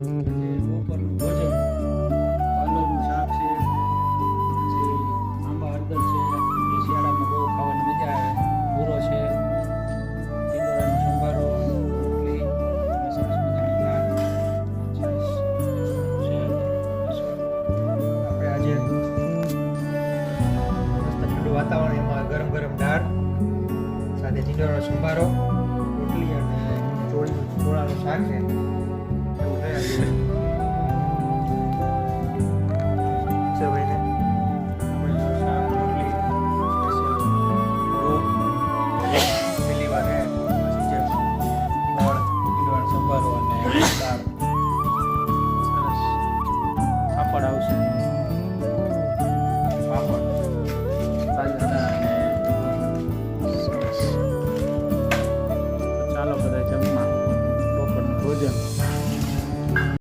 બપોરનું ભોજન વાલોરનું શાક છે, પછી આંબા હળદર છે, એ શિયાળામાં બહુ ખાવાની મજા આવે. ભૂરો છે, ટીંડોળાનો સંભારો, રોટલી અને સરસ મજાની દાળ, છાશ છે. આપણે આજે મસ્ત ઠંડુ વાતાવરણ, એમાં ગરમ ગરમ દાળ સાથે ટીંડોળાનો સંભારો, રોટલી અને ચોળાનું શાક છે.